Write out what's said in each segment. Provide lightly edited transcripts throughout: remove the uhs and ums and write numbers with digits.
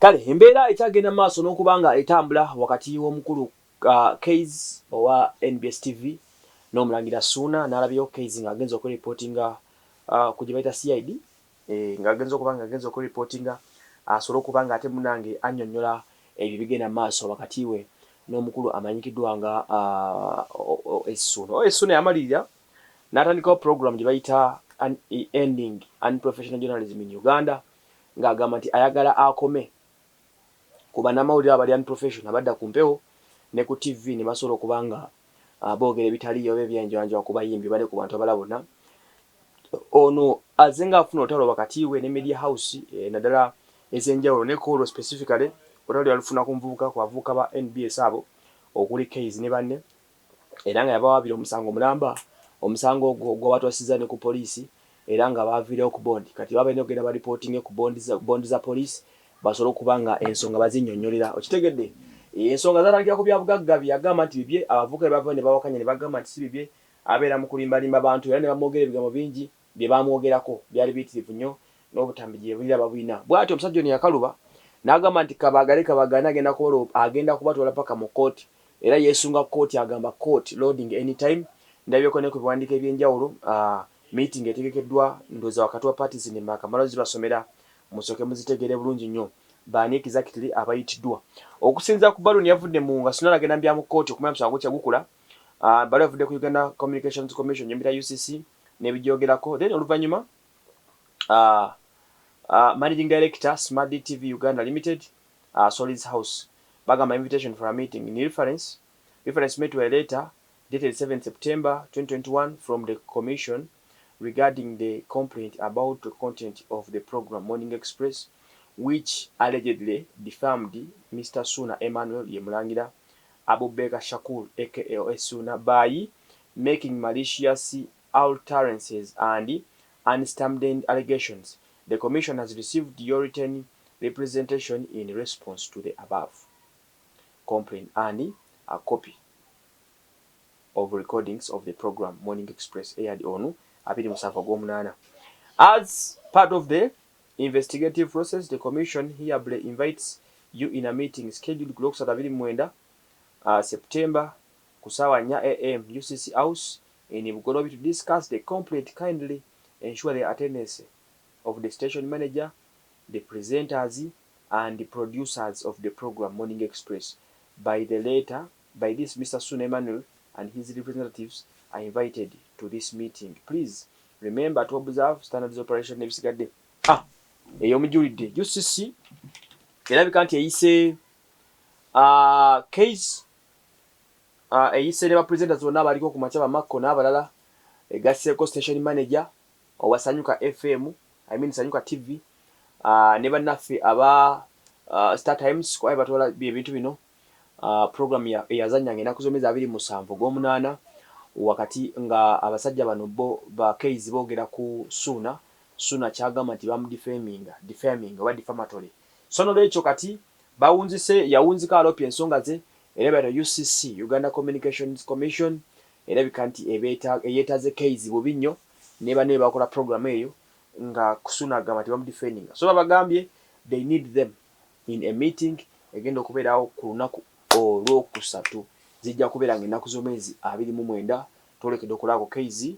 kale embeera ekyagenda maaso n'okubanga etambula wakati w'omukulu kayz owa NBS TV n'omulangira Ssuuna n'alabyeyo kayz ng'agenza okureportinga ku gye bayita CID ng'agenza okureportinga asobole okubanga ate munange annyonnyola ebyo bigenda maaso wakati we n'omukulu amanyikiddwa nga Ssuuna. Ssuuna yamalirira n'atandikawo program gye bayita Ending Unprofessional Journalism in Uganda ng'agamba nti ayagala akome ku bannamawulire abali unprofessional badda ku mpewo ne ku TV ne basobola okubanga boogera ebitaliyo oba ebyenjanja ku bayimbi bale ku bantu abala bonna. Ono azenga afuna otalo wakati we ne media house naddala ez'enjawulo ne call specifically otalo yalufuna ku nvubuka ku bavubuka ba NBS abo okuli kayz ne banne era nga yabawaabira omusango mulamba omusango ogwo gw'abatwasizza ne ku poliisi era nga baaviirewo ku bondi kati babalina okugenda ba reporting ku bondi za poliisi basobola okubanga ensonga bazinnyonnyolera. Okitegedde ensonga zatandikira ku bya bugagga byagamba nti bibye abavubuka ne bava ne bawakanya ne bagamba nti si bibye abeera mu kulimbalimba bantu era ne bamwogera ebigambo bingi bye bamwogerako byali biyitirivu nnyo n'obutambi gye bulira babulina. Bw'atyo omusajja ono yakaluba n'agamba nti kabagane agenda kubatwala paka mu kooti era yeesunga kooti agamba court loading anytime. Ndabyeko ne ku biwandiiko ebyenjawulo meeting etegekeddwa ndowooza wakati wa parties ne makamalo zibasomera musooke muzitegere bulungi nnyo baani exactly abayitiddwa. Okusinza ku baluni yavudde mu nga Ssuuna agenda mbya mu kooti okumanya musango kyagukula balo yavudde ku Uganda Communications Commission nyembera UCC n'ebijoogerako then oluvannyuma Managing Director Smart TV Uganda Limited Solids House bagamba invitation for a meeting in reference made to a letter dated 7 September 2021 from the Commission regarding the complaint about the content of the program Morning Express, which allegedly defamed Mr. Ssuuna Emmanuel Yemulangira Abubakar Shakur aka Ssuuna by making malicious utterances and unstamped allegations. The Commission has received your written representation in response to the above complaint and a copy of recordings of the program Morning Express aired on 27 As part of the investigative process, the Commission hereby invites you in a meeting scheduled ku 29 September kusawa 4 AM UCC House in Bugolobi to discuss the complaint. Kindly ensure the attendance of the station manager, the presenters, and the producers of the program Morning Express. By this, Mr. Ssuuna Emmanuel and his representatives are invited to this meeting. Please remember to observe standards operation nebisigadde. Ey'omujulidde UCC erabika nti eyise kayz eyise ne bapresenters bonna abaliko ku makya Makko n'abalala egasseeko station manager owa Sanyuka FM Sanyuka TV ne bannaffe aba Star Times kwaye batwala ebintu bino program eyazannyanga ennaku z'omwezi 27 Ogw'omunaana wakati nga abasajja bano ba kayz boogera ku Ssuuna kyagamba nti defaming oba defamatory. So n'olwekyo kati yawunzika alopya ensonga ze era bano UCC Uganda Communications Commission erabika nti eyeetaze kayz bubi nnyo ne banne bakola program eyo nga Ssuuna agamba nti bamudefending. So babagambye they need them in a meeting egenda okubeerawo ku lunaku olwokusatu zijja kubeera nga ennaku z'omwezi 29 twolekedde okulaako kayz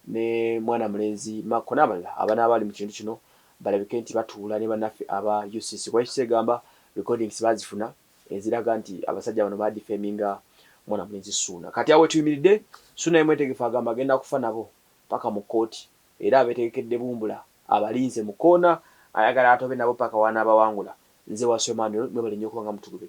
ne mwana mulenzi Makko n'abalala abana abali mu kintu kino balabike nti batuula ne bannaffe aba UCC. Kwa ekisegamba recordings bazifuna eziraga nti abasajja bano badefeminga mwana mulenzi Ssuuna. Kati awo tuyimiridde Ssuuna yemwetegefu agamba agenda kufa nabo paka mu kooti era abeetegekedde bumbula abalinze mu koona ayagala atobe nabo paka wana abawangula. Nze wa Emmanuel mwebale nnyo kubanga mutugube.